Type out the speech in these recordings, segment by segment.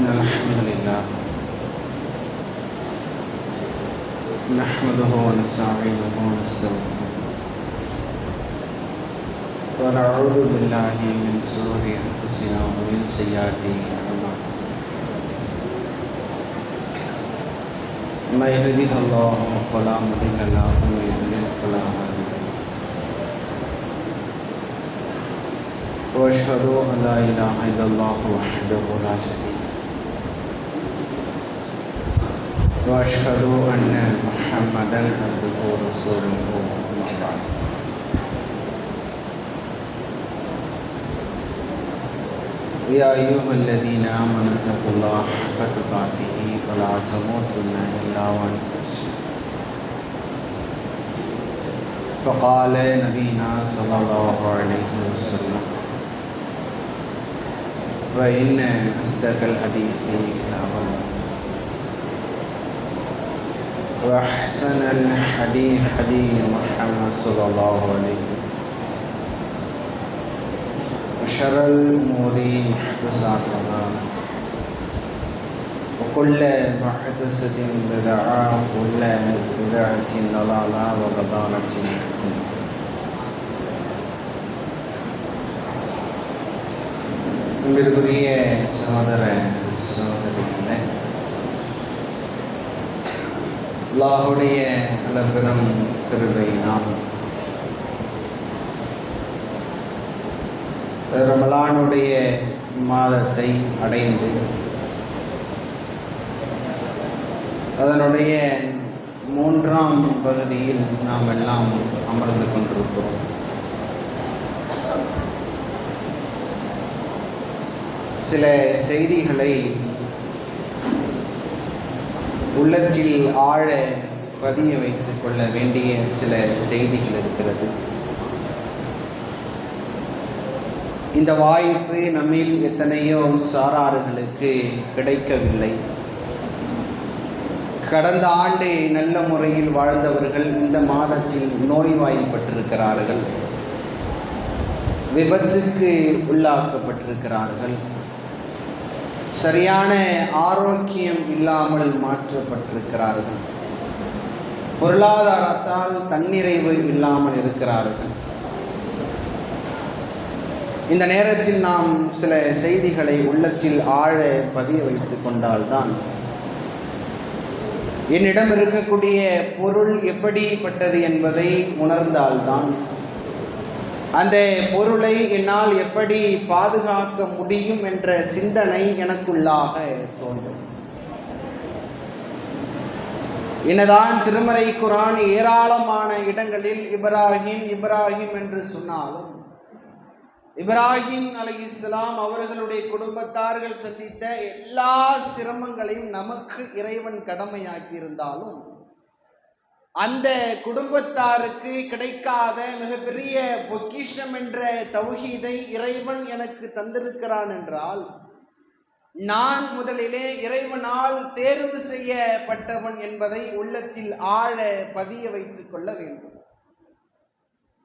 الحمد لله نحمده ونستعينه ونستغفره ونعوذ بالله من شرور أنفسنا ومن سيئات أعمالنا من يهده الله فلا مضل له ومن يضلل فلا هادي له وأشهد أن لا إله إلا الله وحده لا شريك له وأشهد أن محمدا عبده ورسوله أما بعد يا أيها الذين آمنوا اتقوا الله حق تقاته ولا تموتن إلا وأنتم مسلمون فقال نبينا صلى الله عليه وسلم فإن أصدق الحديث كتاب الله وأحسن الحديث حديث محمد صلى الله عليه وسلم وشر الأمور محدثاتها وكل محدثة بدعة وكل بدعة ضلالة وضلالة في النار. அன்பிற்குரிய சகோதர சகோதரிகளே, அல்லாஹ்வுடைய அளப்பெரும் கிருபையினால் ரமலானுடைய மாதத்தை அடைந்து அதனுடைய 3ஆம் பகுதியில் நாம் எல்லாம் அமர்ந்து கொண்டிருக்கிறோம். சில செய்திகளை உள்ளத்தில் ஆழ பதிய வைத்துக் கொள்ள வேண்டிய சில செய்திகள் இருக்கிறது. இந்த வாய்ப்பு நம்மில் எத்தனையோ சாரார்களுக்கு கிடைக்கவில்லை. கடந்த ஆண்டு நல்ல முறையில் வாழ்ந்தவர்கள் இந்த மாதத்தில் நோய்வாய்ப்பட்டிருக்கிறார்கள், விபத்துக்கு உள்ளாக்கப்பட்டிருக்கிறார்கள், சரியான ஆரோக்கியம் இல்லாமல் மாற்றப்பட்டிருக்கிறார்கள், பொருளாதாரத்தால் தன்னிறைவு இல்லாமல் இருக்கிறார்கள். இந்த நேரத்தில் நாம் சில செய்திகளை உள்ளத்தில் ஆழ பதிய வைத்து கொண்டால்தான் என்னிடம் இருக்கக்கூடிய பொருள் எப்படிப்பட்டது என்பதை உணர்ந்தால்தான் அந்த பொருளை என்னால் எப்படி பாதுகாக்க முடியும் என்ற சிந்தனை எனக்குள்ளாக தோன்றும். என்னதான் திருமறை குர்ஆன் ஏராளமான இடங்களில் இப்ராஹிம் என்று சொன்னாலும், இப்ராஹிம் அலைஹிஸ்ஸலாம் அவர்களுடைய குடும்பத்தார்கள் சந்தித்த எல்லா சிரமங்களையும் நமக்கு இறைவன் கடமையாக்கி இருந்தாலும் அந்த குடும்பத்தாருக்கு கிடைக்காத மிகப்பெரிய பொக்கிஷம் என்ற தௌஹீதை இறைவன் எனக்கு தந்திருக்கிறான் என்றால், நான் முதலிலே இறைவனால் தேர்வு செய்யப்பட்டவன் என்பதை உள்ளத்தில் ஆழ பதிய வைத்துக் கொள்ள வேண்டும்.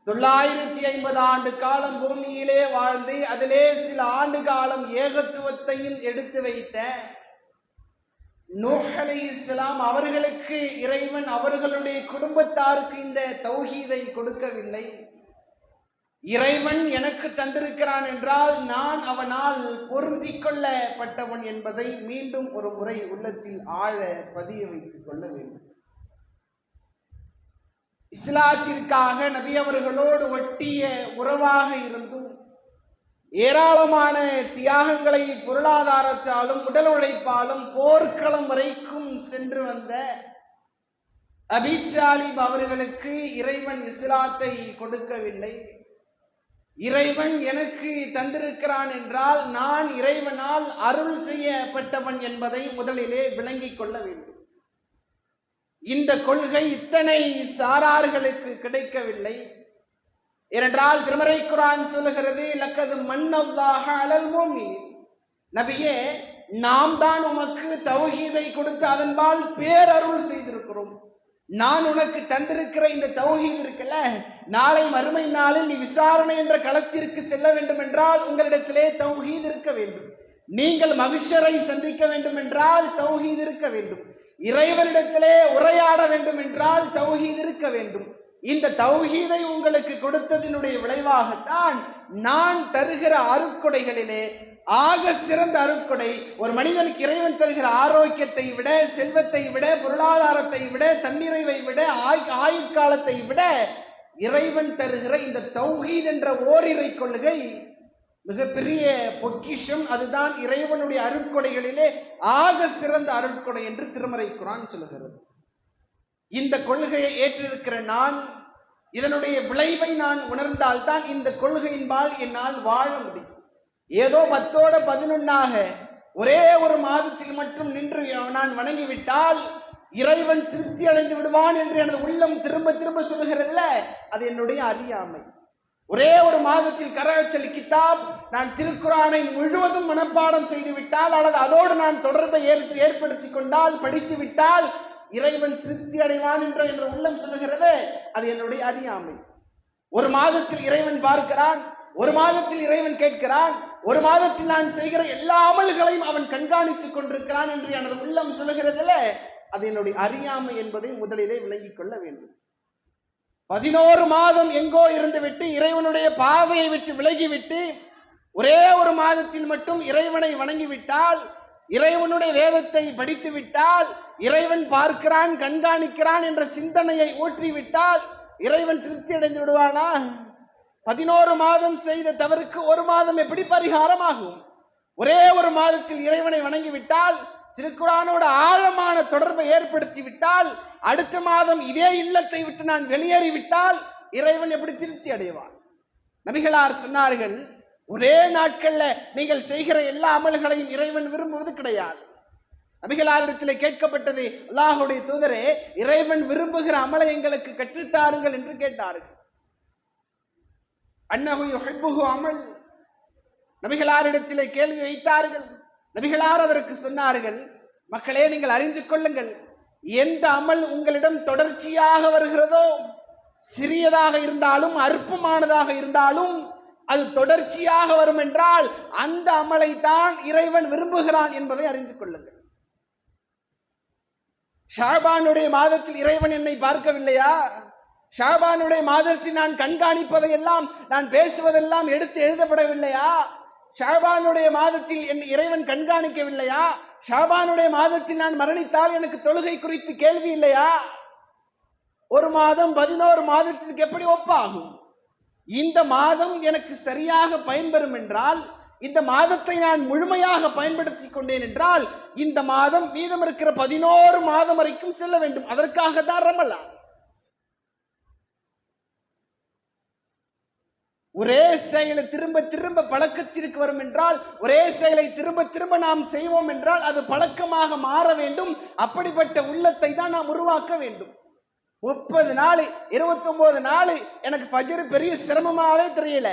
950 ஆண்டு காலம் பூமியிலே வாழ்ந்து அதிலே சில ஆண்டு காலம் ஏகத்துவத்தையும் எடுத்து வைத்த நூஹ் அலைஹிஸ்ஸலாம் அவர்களுக்கு இறைவன் அவர்களுடைய குடும்பத்தாருக்கு இந்த தௌஹீதை கொடுக்கவில்லை. இறைவன் எனக்கு தந்திருக்கிறான் என்றால் நான் அவனால் பொருந்திக் கொள்ளப்பட்டவன் என்பதை மீண்டும் ஒரு முறை உள்ளத்தில் ஆழ பதிய வைத்துக் கொள்ள வேண்டும். இஸ்லாத்திற்காக நபி அவர்களோடு ஒட்டிய உறவாக இருந்தும் ஏராளமான தியாகங்களை பொருளாதாரத்தாலும் உடல் உழைப்பாலும் போர்க்களம் வரைக்கும் சென்று வந்த அபீ தாலிப் அவர்களுக்கு இறைவன் இஸ்லாத்தை கொடுக்கவில்லை. இறைவன் எனக்கு தந்திருக்கிறான் என்றால் நான் இறைவனால் அருள் செய்யப்பட்டவன் என்பதை முதலிலே விளங்கிக் கொள்ள வேண்டும். இந்த கொள்கை இத்தனை சாரார்களுக்கு கிடைக்கவில்லை. ஏனென்றால் திருமறை குர்ஆன் சொல்லுகிறது, லக்கது மன்னல்லாஹு அலல் முஃமினீன், நபியே நாம் தான் உமக்கு தௌஹீதை கொடுத்து அதன்பால் பேரருள் செய்திருக்கிறோம். நான் உனக்கு தந்திருக்கிற இந்த தௌஹீத் இருக்குல்ல, நாளை மறுமை நாளில் நீ விசாரணை என்ற களத்திற்கு செல்ல வேண்டும் என்றால் உங்களிடத்திலே தௌஹீத் இருக்க வேண்டும். நீங்கள் மகிஷரை சந்திக்க வேண்டும் என்றால் தௌஹீத் இருக்க வேண்டும். இறைவனிடத்திலே உரையாட வேண்டும் என்றால் தௌஹீத் இருக்க வேண்டும். இந்த தௌஹீதை உங்களுக்கு கொடுத்ததினுடைய விளைவாகத்தான் நான் தருகிற அருட்கொடைகளிலே ஆக சிறந்த அருட்கொடை, ஒரு மனிதனுக்கு இறைவன் தருகிற ஆரோக்கியத்தை விட, செல்வத்தை விட, பொருளாதாரத்தை விட, தன்னிறைவை விட, ஆயுட்காலத்தை விட இறைவன் தருகிற இந்த தௌஹீத் என்ற ஓரிரை கொள்கை மிகப்பெரிய பொக்கிஷம். அதுதான் இறைவனுடைய அருட்கொடைகளிலே ஆக சிறந்த அருட்கொடை என்று திருமறை குர்ஆன் சொல்லுகிறது. இந்த கொள்கையை ஏற்றிருக்கிற நான், இதனுடைய விளைவை நான் உணர்ந்தால்தான் இந்த கொள்கையின்பால் என்னால் வாழ முடியும். ஏதோ 10ஓட 11ஆக ஒரே ஒரு மாதத்தில் மட்டும் நின்று நான் வணங்கிவிட்டால் இறைவன் திருப்தி அடைந்து விடுவான் என்று எனது உள்ளம் திரும்ப திரும்ப சொல்லுகிறதுல அது என்னுடைய அறியாமை. ஒரே ஒரு மாதத்தில் கரவச்சல் கிதாப் நான் திருக்குர்ஆனை முழுவதும் மனப்பாடம் செய்து விட்டால் அல்லது அதோடு நான் தொடர்பை ஏற்படுத்தி கொண்டால், படித்து விட்டால் இறைவன் திருப்தி அடைவான் என்று எனது உள்ளம் சொல்லுகிறது, அது என்னுடைய அறியாமை. ஒரு மாதத்தில் இறைவன் பார்க்கிறான், ஒரு மாதத்தில் இறைவன் கேட்கிறான், ஒரு மாதத்தில் நான் செய்கிற எல்லா அமல்களையும் அவன் கண்காணித்துக் கொண்டிருக்கிறான் என்று எனது உள்ளம் சொல்லுகிறதுல அது என்னுடைய அறியாமை என்பதை முதலிலே விளங்கிக் கொள்ள வேண்டும். 11 மாதம் எங்கோ இருந்து விட்டு இறைவனுடைய பாதையை விட்டு விலகிவிட்டு ஒரே ஒரு மாதத்தில் மட்டும் இறைவனை வணங்கிவிட்டால், இறைவனுடைய வேதத்தை படித்து விட்டால், இறைவன் பார்க்கிறான் கண்காணிக்கிறான் என்ற சிந்தனையை ஊற்றிவிட்டால் இறைவன் திருப்தி அடைந்து விடுவானா? 11 மாதம் செய்த தவறுக்கு ஒரு மாதம் எப்படி பரிகாரமாகும்? ஒரே ஒரு மாதத்தில் இறைவனை வணங்கிவிட்டால், திருக்குர்ஆனோட ஆழமான தொடர்பை ஏற்படுத்தி விட்டால், அடுத்த மாதம் இதே இல்லத்தை விட்டு நான் வெளியேறிவிட்டால் இறைவன் எப்படி திருப்தி அடைவான்? நபிகளார் சொன்னார்கள், ஒரே நாட்கள்ல நீங்கள் செய்கிற எல்லா அமல்களையும் இறைவன் விரும்புவது கிடையாது. நபிகளாரிடத்தில் கேட்கப்பட்டது, அல்லாஹ்வுடைய தூதரே, இறைவன் விரும்புகிற அமலை எங்களுக்கு கற்றுத்தாருங்கள் என்று கேட்டார்கள். அன்னஹு யுஹிப்புஹு அமல். நபிகளாரிடத்தில் கேள்வி வைத்தார்கள். நபிகளார் அதற்கு சொன்னார்கள், மக்களே நீங்கள் அறிந்து கொள்ளுங்கள், எந்த அமல் உங்களிடம் தொடர்ச்சியாக வருகிறதோ, சிறியதாக இருந்தாலும் அற்பமானதாக இருந்தாலும் அது தொடர்ச்சியாக வரும் என்றால் அந்த அமலை தான் இறைவன் விரும்புகிறான் என்பதை அறிந்து கொள்ளுங்கள். ஷாபானுடைய மாதத்தில் இறைவன் என்னை பார்க்கவில்லையா? ஷாபானுடைய மாதத்தில் நான் கண்காணிப்பதை எல்லாம், நான் பேசுவதெல்லாம் எடுத்து எழுதப்படவில்லையா? ஷாபானுடைய மாதத்தில் என் இறைவன் கண்காணிக்கவில்லையா? ஷாபானுடைய மாதத்தில் நான் மரணித்தால் எனக்கு தொழுகை குறித்து கேள்வி இல்லையா? ஒரு மாதம் 11 மாதத்திற்கு எப்படி ஒப்பாகும்? இந்த மாதம் எனக்கு சரியாக பயன்பெறும் என்றால், இந்த மாதத்தை நான் முழுமையாக பயன்படுத்தி கொண்டேன் என்றால், இந்த மாதம் மீதம் இருக்கிற 11 மாதம் வரைக்கும் செல்ல வேண்டும். அதற்காக தான் ரமலான். ஒரே செயலை திரும்ப திரும்ப பழக்கத்திற்கு வரும் என்றால், ஒரே செயலை திரும்ப திரும்ப நாம் செய்வோம் என்றால் அது பழக்கமாக மாற வேண்டும். அப்படிப்பட்ட உள்ளத்தை தான் நாம் உருவாக்க வேண்டும். 30 நாள் 29 நாள் எனக்கு ஃபஜ்ர் பெரிய சிரமமாவே தெரியல,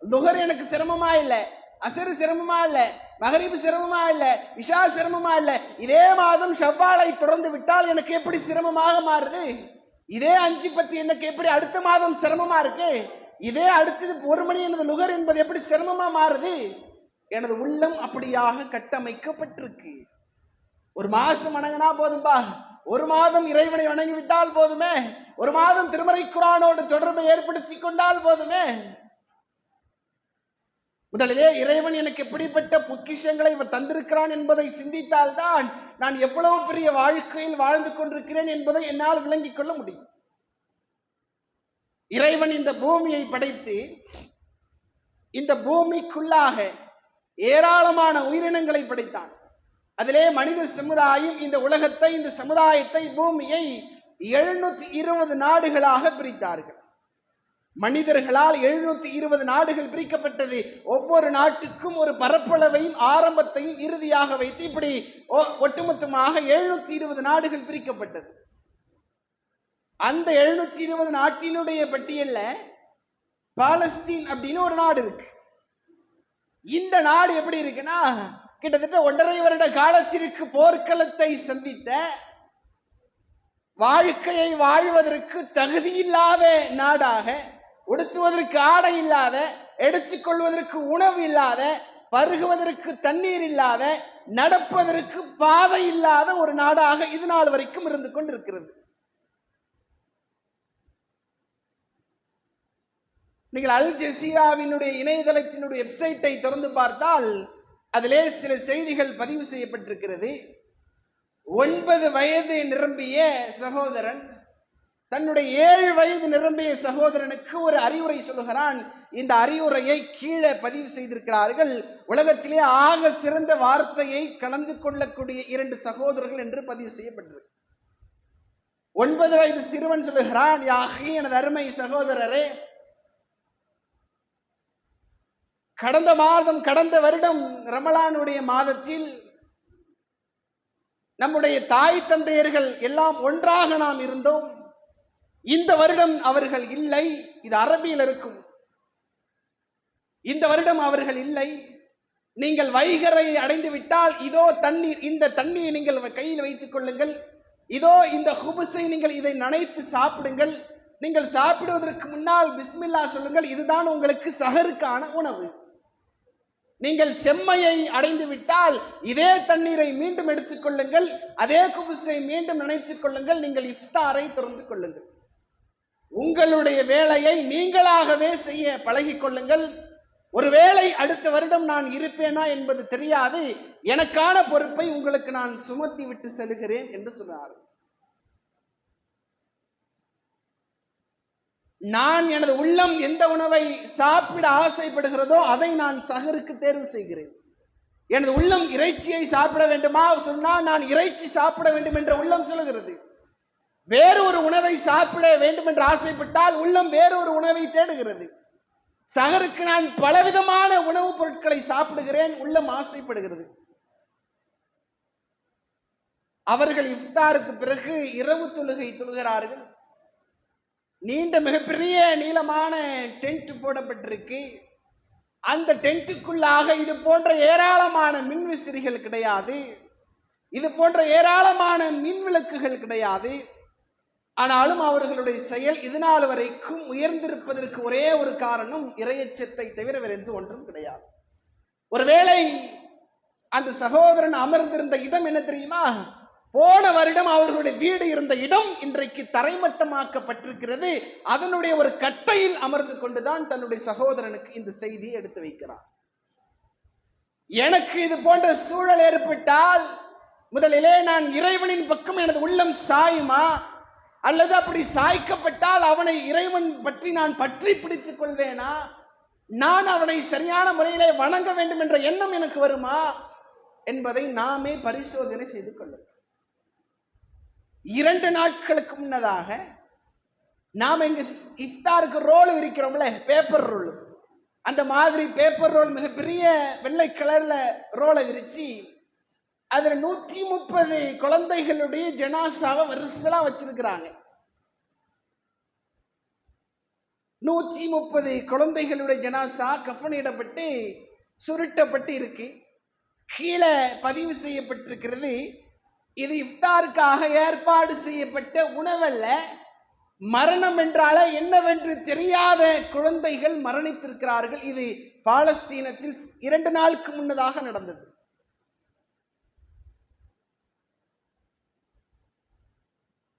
துஹர் எனக்கு சிரமமா இல்லை, அசர் சிரமமா இல்லை, மகரிப் சிரமமா இல்லை, இஷா சிரமமா இல்லை. இதே மாதம் ஷவ்வாலை தொடர்ந்து விட்டால் எனக்கு எப்படி சிரமமாக மாறுது? இதே 5-10 எனக்கு எப்படி அடுத்த மாதம் சிரமமா இருக்கு? இதே அடுத்தது 1 மணி எனது நுகர் என்பது எப்படி சிரமமா மாறுது? எனது உள்ளம் அப்படியாக கட்டமைக்கப்பட்டிருக்கு. ஒரு மாசம் வணங்கினா போதும்பா, ஒரு மாதம் இறைவனை வணங்கிவிட்டால் போதுமே, ஒரு மாதம் திருமறை குர்ஆனோடு தொடர்பை ஏற்படுத்தி கொண்டால் போதுமே. முதலிலே இறைவன் எனக்கு எப்படிப்பட்ட பொக்கிஷங்களை தந்திருக்கிறான் என்பதை சிந்தித்தால்தான் நான் எவ்வளவு பெரிய வாழ்க்கையில் வாழ்ந்து கொண்டிருக்கிறேன் என்பதை என்னால் விளங்கிக் கொள்ள முடியும். இறைவன் இந்த பூமியை படைத்து இந்த பூமிக்குள்ளாக ஏராளமான உயிரினங்களை படைத்தான். அதிலே மனித சமுதாயம் இந்த உலகத்தை, இந்த சமுதாயத்தை, பூமியை 720 நாடுகளாக பிரித்தார்கள். மனிதர்களால் 720 நாடுகள் பிரிக்கப்பட்டது. ஒவ்வொரு நாட்டுக்கும் ஒரு பரப்பளவையும் ஆரம்பத்தையும் இறுதியாக வைத்து இப்படி ஒட்டுமொத்தமாக 720 நாடுகள் பிரிக்கப்பட்டது. அந்த 720 நாட்டினுடைய பட்டியல்ல பாலஸ்தீன் அப்படின்னு ஒரு நாடு இருக்கு. இந்த நாடு எப்படி இருக்குன்னா, கிட்டத்தட்ட 1.5 வருட காலத்திற்கு போர்க்களத்தை சந்தித்த, வாழ்க்கையை வாழ்வதற்கு தகுதியில்லாத நாடாக, உடுத்துவதற்கு ஆடை இல்லாத, எடுத்துக்கொள்வதற்கு உணவு இல்லாத, பருகுவதற்கு தண்ணீர் இல்லாத, நடப்பதற்கு பாதை இல்லாத ஒரு நாடாக இது நாள் வரைக்கும் இருந்து கொண்டிருக்கிறது. நீங்கள் அல் ஜசீராவினுடைய இணையதளத்தினுடைய வெப்சைட்டை திறந்து பார்த்தால் அதிலே சில செய்திகள் பதிவு செய்யப்பட்டிருக்கிறது. 9 வயது நிரம்பிய சகோதரன் தன்னுடைய 7 வயது நிரம்பிய சகோதரனுக்கு ஒரு அறிவுரை சொல்லுகிறான். இந்த அறிவுரையை கீழே பதிவு செய்திருக்கிறார்கள். உலகத்திலே ஆக சிறந்த வார்த்தையை கலந்து கொள்ளக்கூடிய 2 சகோதரர்கள் என்று பதிவு செய்யப்பட்டிருக்கு. 9 வயது சிறுவன் சொல்லுகிறான், யாஹி, எனது அருமை சகோதரரே, கடந்த வருடம் ரமலானுடைய மாதத்தில் நம்முடைய தாய் தந்தையர்கள் எல்லாம் ஒன்றாக நாம் இருந்தோம். இந்த வருடம் அவர்கள் இல்லை. இது அரபியில் இருக்கும். இந்த வருடம் அவர்கள் இல்லை. நீங்கள் வைகரை அடைந்து விட்டால் இதோ தண்ணீர், இந்த தண்ணீரை நீங்கள் கையில் வைத்துக் கொள்ளுங்கள். இதோ இந்த ஹுபுஸை நீங்கள் இதை நனைத்து சாப்பிடுங்கள். நீங்கள் சாப்பிடுவதற்கு முன்னால் பிஸ்மில்லா சொல்லுங்கள். இதுதான் உங்களுக்கு சஹருக்கான உணவு. நீங்கள் செம்மையை அடைந்து விட்டால் இதே தண்ணீரை மீண்டும் எடுத்துக் கொள்ளுங்கள். அதே குபுஸை மீண்டும் நினைத்துக் கொள்ளுங்கள். நீங்கள் இஃப்தாரை திறந்து கொள்ளுங்கள். உங்களுடைய வேலையை நீங்களாகவே செய்ய பழகிக் கொள்ளுங்கள். ஒருவேளை அடுத்த வருடம் நான் இருப்பேனா என்பது தெரியாது. எனக்கான பொறுப்பை உங்களுக்கு நான் சுமத்தி விட்டு செல்கிறேன் என்று சொன்னார். நான் எனது உள்ளம் எந்த உணவை சாப்பிட ஆசைப்படுகிறதோ அதை நான் சஹருக்கு தேர்வு செய்கிறேன். எனது உள்ளம் இறைச்சியை சாப்பிட வேண்டுமா சொன்னால் நான் இறைச்சி சாப்பிட வேண்டும் என்ற உள்ளம் சொல்லுகிறது. வேறு ஒரு உணவை சாப்பிட வேண்டும் என்று ஆசைப்பட்டால் உள்ளம் வேறு ஒரு உணவை தேடுகிறது. சஹருக்கு நான் பலவிதமான உணவுப் பொருட்களை சாப்பிடுகிறேன், உள்ளம் ஆசைப்படுகிறது. அவர்கள் இஃப்தாருக்கு பிறகு இரவு தொழுகை தொழுகிறார்கள். நீண்ட மிகப்பெரிய நீளமான டென்ட் போடப்பட்டிருக்கு. அந்த டென்ட்டுக்குள்ளாக இது போன்ற ஏராளமான மின்விசிறிகள் கிடையாது. இது போன்ற ஏராளமான மின் விளக்குகள் கிடையாது. ஆனாலும் அவர்களுடைய செயல் இதுநாள் வரைக்கும் உயர்ந்திருப்பதற்கு ஒரே ஒரு காரணம் இறையச்சத்தை தவிர வேறு எந்த ஒன்றும் கிடையாது. ஒருவேளை அந்த சகோதரன் அமர்ந்திருந்த இடம் என்ன தெரியுமா? போன வருடம் அவர்களுடைய வீடு இருந்த இடம் இன்றைக்கு தரைமட்டமாக்கப்பட்டிருக்கிறது. அதனுடைய ஒரு கட்டையில் அமர்ந்து கொண்டுதான் தன்னுடைய சகோதரனுக்கு இந்த செய்தியை எடுத்து வைக்கிறார். எனக்கு இது போன்ற சூழல் ஏற்பட்டால் முதலிலே நான் இறைவனின் பக்கம் எனது உள்ளம் சாயுமா, அல்லது அப்படி சாய்க்கப்பட்டால் அவனை இறைவன் பற்றி நான் பற்றி பிடித்துக் கொள்வேனா, நான் அவனை சரியான முறையிலே வணங்க வேண்டும் என்ற எண்ணம் எனக்கு வருமா என்பதை நாமே பரிசோதனை செய்து கொள்ளும். 2 நாட்களுக்கு முன்னதாக நாம் இங்கு இஃப்தாருக்கு ரோல் விரிக்கிறோம்ல, பேப்பர் ரோல், அந்த மாதிரி பேப்பர் ரோல் மிகப்பெரிய வெள்ளை கலர்ல ரோலை விரிச்சு அதுல 130 குழந்தைகளுடைய ஜனாசாவை வரிசலா வச்சிருக்கிறாங்க. 130 குழந்தைகளுடைய ஜனாசா கஃனிடப்பட்டு சுருட்டப்பட்டு இருக்கு. கீழே பதிவு செய்யப்பட்டிருக்கிறது, இது இஃப்தாருக்காக ஏற்பாடு செய்யப்பட்ட உணவல்ல, மரணம் என்றால என்னவென்று தெரியாத குழந்தைகள் மரணித்திருக்கிறார்கள். இது பாலஸ்தீனத்தில் 2 நாளுக்கு முன்னதாக நடந்தது.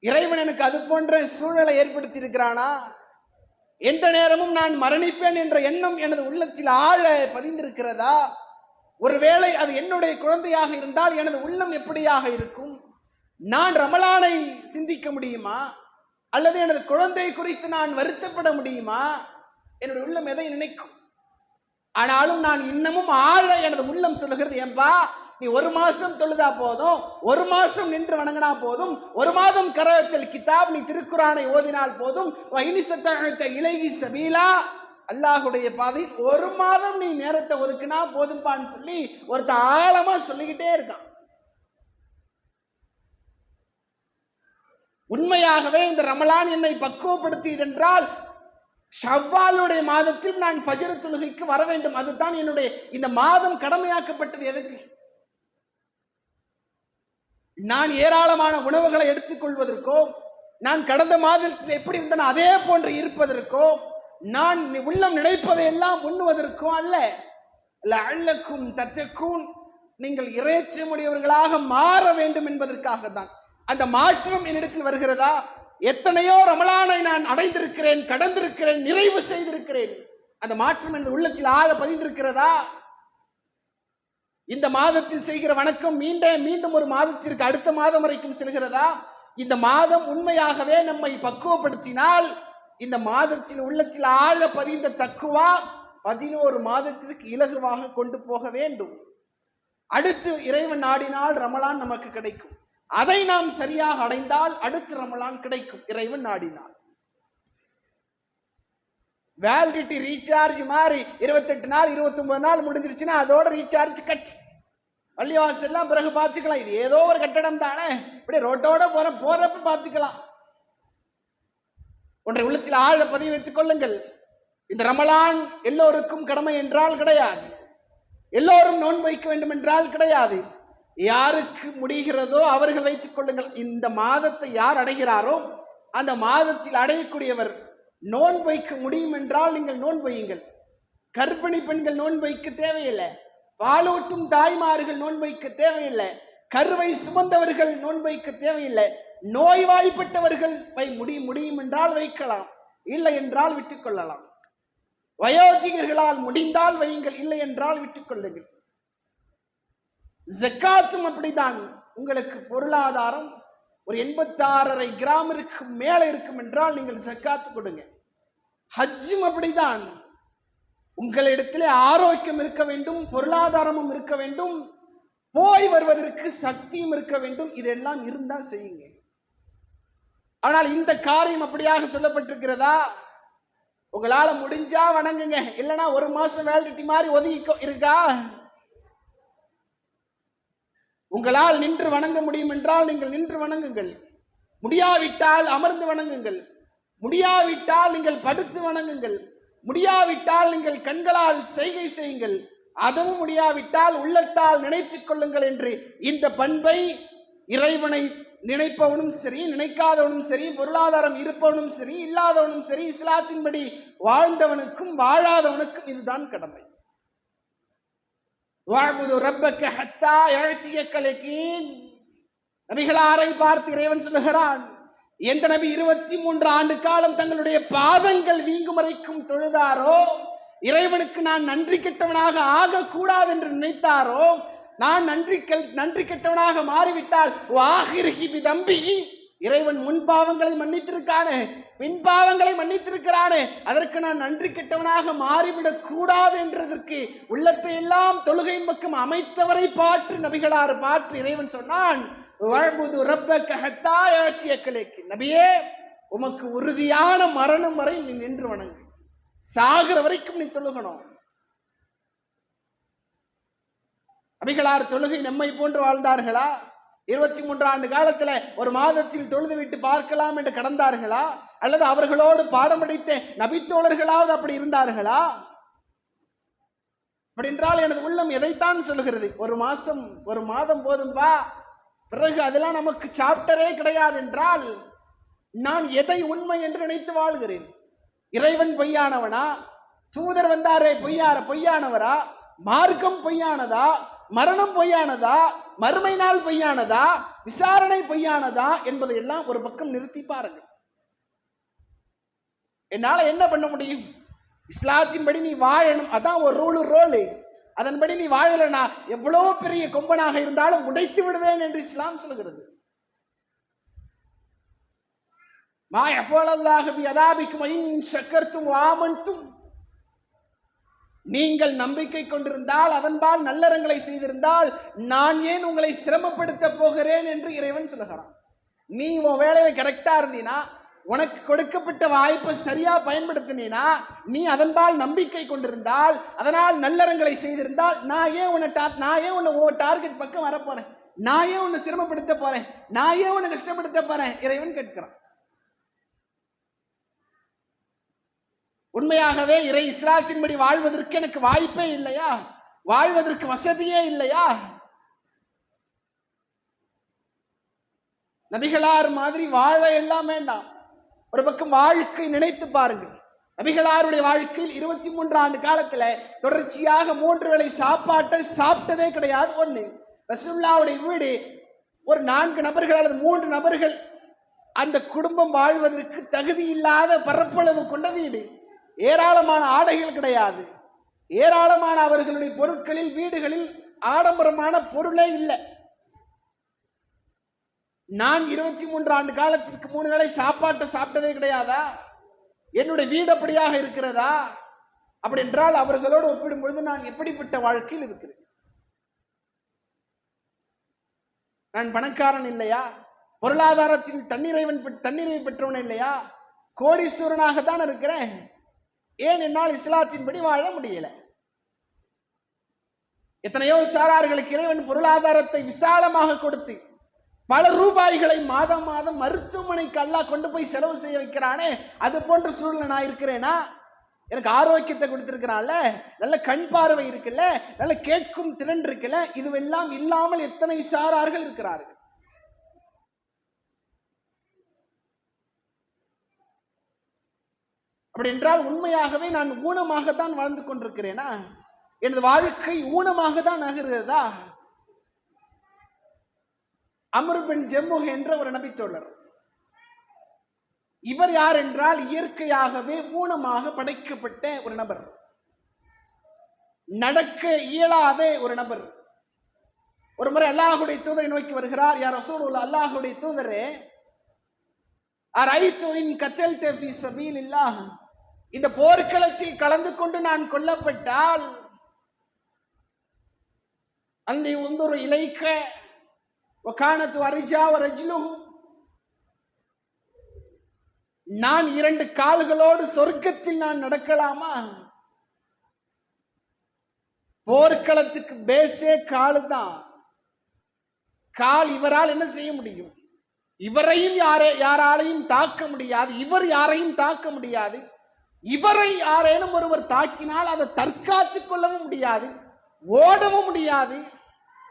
இறைவன் எனக்கு அது போன்ற சூழலை ஏற்படுத்தி இருக்கிறானா? எந்த நேரமும் நான் மரணிப்பேன் என்ற எண்ணம் எனது உள்ளத்தில் ஆழ பதிந்திருக்கிறதா? ஒருவேளை அது என்னுடைய குழந்தையாக இருந்தால் எனது உள்ளம் எப்படியாக இருக்கும்? நான் ரமலானை சிந்திக்க முடியுமா? அல்லது எனது குழந்தை குறித்து நான் வருத்தப்பட முடியுமா? என்னுடைய உள்ளம் எதை நினைக்கும்? ஆனாலும் நான் இன்னமும் ஆழ எனது உள்ளம் சொல்லுகிறது, ஏன்பா நீ 1 மாசம் தொழுதா போதும், 1 மாசம் நின்று வணங்கினா போதும், 1 மாதம் கரத்தில் கிதாப் நீ திருக்குரானை ஓதினால் போதும், இலகி சபீலா அல்லாஹுடைய பாதை 1 மாதம் நீ நேரத்தை ஒதுக்குனா போதும்பான்னு சொல்லி ஒருத்த ஆழமா சொல்லிக்கிட்டே இருக்கான். உண்மையாகவே இந்த ரமலான் என்னை பக்குவப்படுத்தியது என்றால் ஷவ்வாலுடைய மாதத்தில் நான் ஃபஜ்ர் தொழுகைக்கு வர வேண்டும். அதுதான் என்னுடைய இந்த மாதம் கடமையாக்கப்பட்டது. எதற்கு? நான் ஏராளமான உணவுகளை எடுத்துக்கொள்வதற்கோ, நான் கடந்த மாதத்தில் எப்படி இருந்தேன் அதே போன்று இருப்பதற்கோ, நான் உள்ளம் நினைப்பதை எல்லாம் உண்ணுவதற்கோ அல்ல. லஅல்லக்கும் தத்தக்கூன், நீங்கள் இறைச்சமுடையவர்களாக மாற வேண்டும் என்பதற்காக தான். அந்த மாற்றம் என்னிடத்தில் வருகிறதா? எத்தனையோ ரமலானை நான் அடைந்திருக்கிறேன், கடந்திருக்கிறேன், நிறைவு செய்திருக்கிறேன். அந்த மாற்றம் எனது உள்ளத்தில் ஆழ பதிந்திருக்கிறதா? இந்த மாதத்தில் செய்கிற வணக்கம் மீண்டும் ஒரு மாதத்திற்கு அடுத்த மாதம் வரைக்கும் செல்கிறதா? இந்த மாதம் உண்மையாகவே நம்மை பக்குவப்படுத்தினால் இந்த மாதத்தில் உள்ளத்தில் ஆழ பதிந்த தக்குவா 11 மாதத்திற்கு இலகுவாக கொண்டு போக வேண்டும். அடுத்து இறைவன் நாடினால் ரமலான் நமக்கு கிடைக்கும். அதை நாம் சரியாக அடைந்தால் அடுத்து ரமலான் கிடைக்கும் இறைவன் நாடினால். வேலிடிட்டி ரீசார்ஜ் மாதிரி 28 நாள் 29 நாள் முடிஞ்சிருச்சுன்னா அதோட ரீசார்ஜ் கட். பள்ளிவாசல்லாம் பிறகு பார்த்துக்கலாம். இது ஏதோ ஒரு கட்டடம் தானே, இப்படி ரோட்டோட போறப்ப பார்த்துக்கலாம். ஒன்றை உள்ளத்தில் ஆழ பதிவு வைத்துக் கொள்ளுங்கள். இந்த ரமலான் எல்லோருக்கும் கடமை என்றால் கிடையாது. எல்லோரும் நோன்பு வைக்க வேண்டும் என்றால் கிடையாது. யாருக்கு முடிகிறதோ அவர்கள் வைத்துக் கொள்ளுங்கள். இந்த மாதத்தை யார் அடைகிறாரோ அந்த மாதத்தில் அடையக்கூடியவர் நோன்பு வைக்க முடியும் என்றால் நீங்கள் நோன்பு வையுங்கள். கர்ப்பிணி பெண்கள் நோன்பு வைக்க தேவையில்லை. பாலூட்டும் தாய்மார்கள் நோன்பு வைக்க தேவையில்லை. கருவை சுமந்தவர்கள் நோன்பு வைக்க தேவையில்லை. நோய்வாய்ப்பட்டவர்கள் முடியும் என்றால் வைக்கலாம், இல்லை என்றால் விட்டுக் கொள்ளலாம். வயோதிகர்களால் முடிந்தால் வையுங்கள், இல்லை என்றால் விட்டுக் கொள்ளுங்கள். ஜக்காத்தும் அப்படிதான். உங்களுக்கு பொருளாதாரம் ஒரு 86.5 கிராமிற்கு மேல இருக்கும் என்றால் நீங்கள் ஜக்காத்து கொடுங்க. ஹஜ்ஜும் அப்படிதான். உங்களிடத்திலே ஆரோக்கியம் இருக்க வேண்டும், பொருளாதாரமும் இருக்க வேண்டும், போய் வருவதற்கு சக்தியும் இருக்க வேண்டும். இதெல்லாம் இருந்தா செய்யுங்க. ஆனால் இந்த காரியம் அப்படியாக சொல்லப்பட்டிருக்கிறதா? உங்களால முடிஞ்சா வணங்குங்க, இல்லைன்னா ஒரு மாசம் வேலிடிட்டி மாதிரி ஒதுக்கி இருக்கா? உங்களால் நின்று வணங்க முடியும் என்றால் நீங்கள் நின்று வணங்குங்கள். முடியாவிட்டால் அமர்ந்து வணங்குங்கள். முடியாவிட்டால் நீங்கள் படுத்து வணங்குங்கள். முடியாவிட்டால் நீங்கள் கண்களால் செய்கை செய்யுங்கள். அதுவும் முடியாவிட்டால் உள்ளத்தால் நினைத்துக் கொள்ளுங்கள் என்று இந்த பண்பை இறைவனை நினைப்பவனும் சரி, நினைக்காதவனும் சரி, பொருளாதாரம் இருப்பவனும் சரி, இல்லாதவனும் சரி, இஸ்லாத்தின்படி வாழ்ந்தவனுக்கும் வாழாதவனுக்கும் இதுதான் கடமை. நபிகளாரை பார்த்து இறைவன் சொல்லுகிறான், எந்த நபி 23 ஆண்டு காலம் தங்களுடைய பாதங்கள் வீங்கும் வரைக்கும் தொழுதாரோ, இறைவனுக்கு நான் நன்றி கெட்டவனாக ஆகக்கூடாது என்று நினைத்தாரோ, நான் நன்றி கெட்டவனாக மாறிவிட்டால் இறைவன் முன் பாவங்களை மன்னித்திருக்கானே, பின் பாவங்களை மன்னித்திருக்கிறானே, அதற்கு நான் நன்றி கெட்டவனாக மாறிவிடக் கூடாது என்றதற்கு உள்ளத்தை எல்லாம் தொழுகையின் பக்கம் அமைத்தவரை பாற்று நபிகளார் பாற்று இறைவன் சொன்னான், நபியே, உமக்கு உறுதியான மரணம் வரை நீ நின்று வணங்கு, சாகிற வரைக்கும் நீ தொழுகணும். நபிகளார் தொழுகை நம்மை போன்று வாழ்ந்தார்களா? 23 ஆண்டு காலத்துல ஒரு மாதத்தில் தொழுது விட்டு பார்க்கலாம் என்று கடந்தார்களா? அல்லது அவர்களோடு பாடம் படித்த நபித்தோழர்களாவது அப்படி இருந்தார்களா? அப்படி என்றால் எனது உள்ளம் எதைத்தான் சொல்கிறது? ஒரு மாதம் போதும் வா, பிறகு அதெல்லாம் நமக்கு சாப்டரே கிடையாது என்றால் நான் எதை உண்மை என்று நினைத்து வாழ்கிறேன்? இறைவன் பொய்யானவனா? தூதர் வந்தாரே பொய்யானவரா? மார்க்கம் பொய்யானதா? மரணம் பொய்யானதா? மறுமை நாள் பொய்யானதா? விசாரணை பொய்யானதா என்பதை எல்லாம் ஒரு பக்கம் நிறுத்தி பாருங்கள். என்னால என்ன பண்ண முடியும்? இஸ்லாத்தின்படி நீ வாழணும், அதான் ஒரு ரோலு. அதன்படி நீ வாழலனா எவ்வளவு பெரிய கொம்பனாக இருந்தாலும் உடைத்து விடுவேன் என்று இஸ்லாம் சொல்கிறது. மா யஃபலல்லாஹு பிஅதாபிக்கும் இன் ஷக்கர்தும் வஆமன்தும், நீங்கள் நம்பிக்கை கொண்டிருந்தால், அதன்பால் நல்லறங்களை செய்திருந்தால் நான் ஏன் உங்களை சிரமப்படுத்த போகிறேன் என்று இறைவன் சொல்லுகிறான். நீ உன் வேலையை கரெக்டா இருந்தீனா, உனக்கு கொடுக்கப்பட்ட வாய்ப்பை சரியா பயன்படுத்தினா, நீ அதன்பால் நம்பிக்கை கொண்டிருந்தால், அதனால் நல்லறங்களை செய்திருந்தால் நான் ஏன் உன்னை டார்கெட் பக்கம் வரப்போறேன்? நான் ஏன் உன்னை சிரமப்படுத்த போறேன்? நான் ஏன் உன்னை கஷ்டப்படுத்த போறேன்? இறைவன் கேட்கிறான். உண்மையாகவே இஸ்லாத்தின்படி வாழ்வதற்கு எனக்கு வாய்ப்பே இல்லையா? வாழ்வதற்கு வசதியே இல்லையா? நபிகளார் மாதிரி வாழ எல்லாம் வேண்டாம், ஒரு பக்கம் வாழ்க்கை நினைத்து பாருங்கள். நபிகளாருடைய வாழ்க்கையில் 23 ஆண்டு காலத்துல தொடர்ச்சியாக 3 வேளை சாப்பாட்டை சாப்பிட்டதே கிடையாது. ஒண்ணு, ரசூலுல்லாஹ்வுடைய வீடு ஒரு 4 நபர்கள் அல்லது 3 நபர்கள் அந்த குடும்பம் வாழ்வதற்கு தகுதி இல்லாத பரப்பளவு கொண்ட வீடு. ஏராளமான ஆடைகள் கிடையாது, ஏராளமான அவர்களுடைய பொருட்களில் வீடுகளில் ஆடம்பரமான பொருளே இல்லை. நான் 23 ஆண்டு காலத்திற்கு 3 வேளை சாப்பாட்டை சாப்பிட்டதே கிடையாதா? என்னுடைய வீடு அப்படியாக இருக்கிறதா? அப்படி என்றால் அவர்களோடு ஒப்பிடும் பொழுது நான் எப்படிப்பட்ட வாழ்க்கையில் இருக்கிறேன்? நான் பணக்காரன் இல்லையா? பொருளாதாரத்தில் தண்ணீரை பெற்றவன் இல்லையா? கோடீஸ்வரனாக தான் இருக்கிறேன். ஏன் என்னால் இஸ்லாத்தின்படி வாழ முடியல? எத்தனையோ சாரார்களுக்கு இறைவன் பொருளாதாரத்தை விசாலமாக கொடுத்து பல ரூபாய்களை மாதம் மாதம் மருத்துவமனைக்கு அல்லாஹ் கொண்டு போய் செலவு செய்ய வைக்கிறானே, அது போன்ற சூழ்நிலை நான் இருக்கிறேனா? எனக்கு ஆரோக்கியத்தை கொடுத்திருக்கிறான்ல, நல்ல கண் பார்வை இருக்குல்ல, நல்ல கேட்கும் திறன் இருக்குல்ல, இதுவெல்லாம் இல்லாமல் எத்தனை சாரார்கள் இருக்கிறார்கள். அப்படி என்றால் உண்மையாகவே நான் ஊனமாகத்தான் வாழ்ந்து கொண்டிருக்கிறேனா? எனது வாழ்க்கை ஊனமாக தான் நகர்கிறதா? அம்ர் பின் ஜம்முஹ் என்ற ஒரு நபித்தோழர், இவர் யார் என்றால் இயற்கையாகவே ஊனமாக படைக்கப்பட்ட ஒரு நபர், நடக்க இயலாத ஒரு நபர். ஒரு முறை அல்லாஹ்வுடைய தூதரை நோக்கி வருகிறார். யா ரசூலுல்லாஹ், அல்லாஹ்வுடைய தூதரே, அரைது இன் கத்தல்த ஃபீ சபீலில்லாஹ், இந்த போர்க்களத்தில் கலந்து கொண்டு நான் கொல்லப்பட்டால் அந்த உந்துரு இலைக்க வகானத்து அரிஜா வரஜ்லுஹு, நான் 2 கால்களோடு சொர்க்கத்தில் நான் நடக்கலாமா? போர்க்களத்துக்கு பேசே காலு தான். கால் இவரால் என்ன செய்ய முடியும்? இவரையும் யாராலையும் தாக்க முடியாது, இவர் யாரையும் தாக்க முடியாது. இவரை யாரேனும் ஒருவர் தாக்கினால் அதை தற்காத்துக் கொள்ளவும் முடியாது, ஓடவும் முடியாது.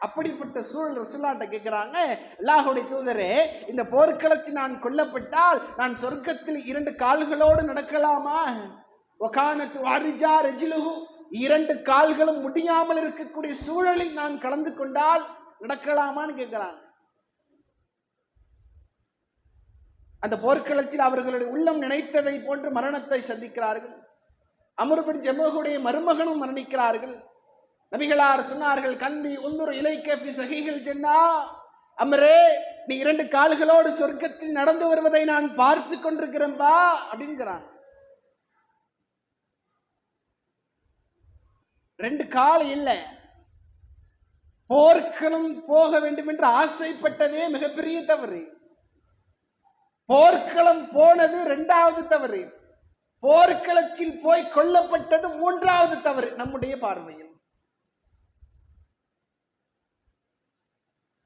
அப்படிப்பட்ட சூழல் ரசூலுல்லாஹ்ட்ட கேட்கிறாங்க, அல்லாஹ்வுடைய தூதரே, இந்த போர்க்களத்தில் நான் கொல்லப்பட்டால் நான் சொர்க்கத்தில் 2 கால்களோடு நடக்கலாமா? வகானத்து அரிஜா ரஜ்லுஹு, 2 கால்களும் முடியாமல் இருக்கக்கூடிய சூழலில் நான் கலந்து கொண்டால் நடக்கலாமான்னு கேட்கிறாங்க. அந்த போர்க்களத்தில் அவர்களுடைய உள்ளம் நினைத்ததை போன்று மரணத்தை சந்திக்கிறார்கள். அம்ர் பின் ஜம்முஹுடைய மருமகனும் மரணிக்கிறார்கள். நபிகளார் சொன்னார்கள், கந்தி உந்துரு இலைக்க ஃபி ஸஹீஹில் ஜன்னா, அம்ரே, நீ 2 கால்களோடு சொர்க்கத்தில் நடந்து வருவதை நான் பார்த்து கொண்டிருக்கிறேன்பா அப்படிங்கிறாங்க. 2 கால் இல்லை, போர்க்களம் போக வேண்டும் என்று ஆசைப்பட்டதே மிகப்பெரிய தவறு. போர்க்களம் போனது 2வது தவறு. போர்க்களத்தில் போய் கொல்லப்பட்டது 3வது தவறு நம்முடைய பார்வையில்.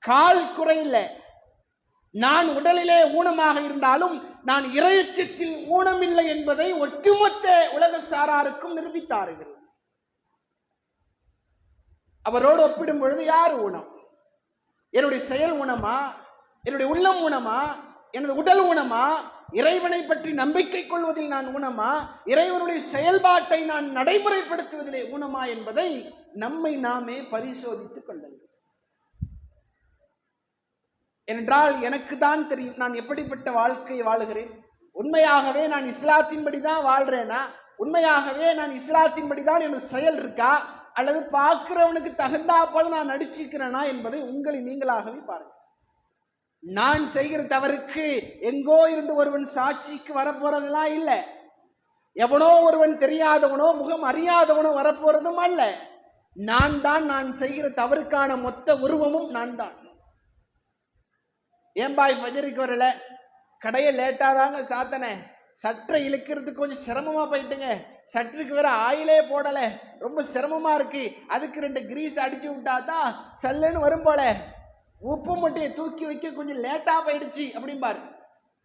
கால் குறையில்ல, நான் உடலிலே ஊனமாக இருந்தாலும் நான் இறையச்சத்தில் ஊனமில்லை என்பதை ஒட்டுமொத்த உலக சாராருக்கும் நிரூபித்தார்கள். அவரோடு ஒப்பிடும் பொழுது யார் ஊனம்? என்னுடைய செயல் ஊனமா? என்னுடைய உள்ளம் ஊனமா? எனது உடல் ஊனமா? இறைவனை பற்றி நம்பிக்கை கொள்வதில் நான் ஊனமா? இறைவனுடைய செயல்பாட்டை நான் நடைமுறைப்படுத்துவதிலே ஊனமா என்பதை நம்மை நாமே பரிசோதித்துக் கொள்ளுங்கள். என்றால் எனக்கு தான் தெரியும் நான் எப்படிப்பட்ட வாழ்க்கையை வாழுகிறேன். உண்மையாகவே நான் இஸ்லாத்தின்படி தான் வாழ்றேனா? உண்மையாகவே நான் இஸ்லாத்தின்படி தான் எனது செயல் இருக்கா? அல்லது பார்க்கிறவனுக்கு தகுந்தாப்போல நான் நடிச்சிருக்கிறேனா என்பதை உங்களை நீங்களாகவே பாருங்கள். நான் செய்கிற தவறுக்கு எங்கோ இருந்து ஒருவன் சாட்சிக்கு வரப்போறதெல்லாம் இல்லை. எவனோ ஒருவன் தெரியாதவனோ முகம் அறியாதவனோ வரப்போறதும் அல்ல. நான் தான் நான் செய்கிற தவறுக்கான மொத்த உருவமும் நான் தான். ஏன் பாய் ஃபஜருக்கு வரல? கடையை லேட்டாக தாங்க சாத்தனே, சற்றை இழுக்கிறதுக்கு கொஞ்சம் சிரமமாக போயிட்டுங்க, சற்றுக்கு வேற ஆயிலே போடலை, ரொம்ப சிரமமாக இருக்கு, அதுக்கு 2 கிரீஸ் அடிச்சு விட்டா தான் சல்லுன்னு வரும் போல, உப்பு மூட்டையை தூக்கி வைக்க கொஞ்சம் லேட்டாக போயிடுச்சு அப்படிம்பாரு.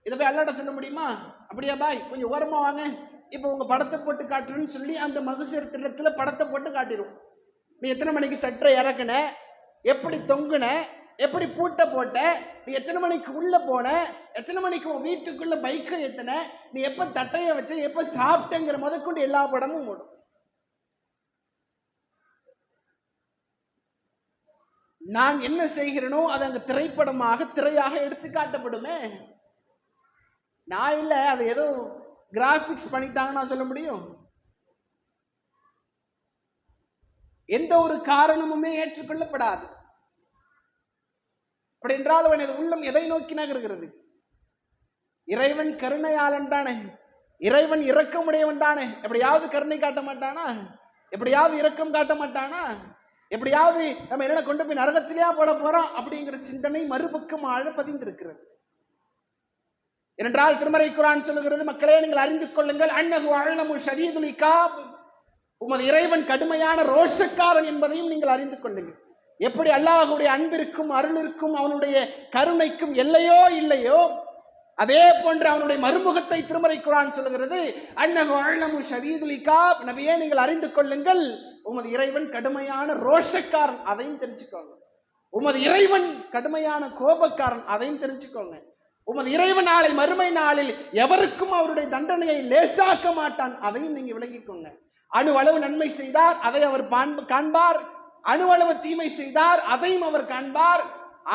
இதை போய் அல்லாட்ட சொல்ல முடியுமா? அப்படியா பாய், கொஞ்சம் ஓரமாக வாங்க, இப்போ உங்கள் படத்தை போட்டு காட்டுறேன்னு சொல்லி அந்த மகசூர் திட்டத்தில் படத்தை போட்டு காட்டிடும். நீ எத்தனை மணிக்கு சற்றை இறக்குன, எப்படி தொங்குன, எப்படி பூட்டை போட்ட, நீ எத்தனை மணிக்கு உள்ள போன, எத்தனை மணிக்கு உன் வீட்டுக்குள்ள பைக்கை எத்தனை, நீ எப்ப தட்டைய வச்ச, எப்ப சாப்பிட்டேங்கிற முதற்கொண்டு எல்லா படமும் ஓடும். நான் என்ன செய்கிறேனோ அது அங்க திரைப்படமாக திரையாக எடுத்து காட்டப்படுமே. நான் இல்லை, அது ஏதோ கிராபிக்ஸ் பண்ணிட்டாங்கன்னு நான் சொல்ல முடியும். எந்த ஒரு காரணமுமே ஏற்றுக்கொள்ளப்படாது. அப்படி என்றால் அவனது உள்ளம் எதை நோக்கி நகர்கிறது? இறைவன் கருணையாளன் தானே, இறைவன் இரக்கமுடையவன் தானே. எப்படியாவது கருணை காட்ட மாட்டானா? எப்படியாவது இரக்கம் காட்ட மாட்டானா? எப்படியாவது நம்ம என்ன கொண்டு போய் நரகத்திலேயா போட போறோம் அப்படிங்கிற சிந்தனை மறுபக்கம் ஆழ பதிந்திருக்கிறது. ஏனென்றால் திருமறை குர்ஆன் சொல்லுகிறது, மக்களே நீங்கள் அறிந்து கொள்ளுங்கள், அன்னஹு அஅலமு ஷதீதுல் இகாப், உமது இறைவன் கடுமையான ரோஷக்காரன் என்பதையும் நீங்கள் அறிந்து கொள்ளுங்கள். எப்படி அல்லாஹ்வுடைய அன்பிற்கும் அருளிற்கும் அவனுடைய கருணைக்கும் எல்லையோ இல்லையோ, அதே போன்று அவனுடைய மறுமுகத்தை திருமறை குர்ஆன் சொல்லுகிறது, அன்னஹு அஅலமு ஷதீதுல் இகாப், நபியே நீங்கள் அறிந்து கொள்ளுங்கள், உமது இறைவன் கடுமையான ரோஷக்காரன், அதையும் தெரிஞ்சுக்கோங்க. உமது இறைவன் கடுமையான கோபக்காரன், அதையும் தெரிஞ்சுக்கோங்க. உமது இறைவன் நாளை மறுமை நாளில் எவருக்கும் அவருடைய தண்டனையை லேசாக்க மாட்டான், அதையும் நீங்க விளங்கிக்கோங்க. அணுவளவு நன்மை செய்தார் அதை அவர் காண்பார், அணுவளவு தீமை செய்தார் அதையும் அவர் காண்பார்.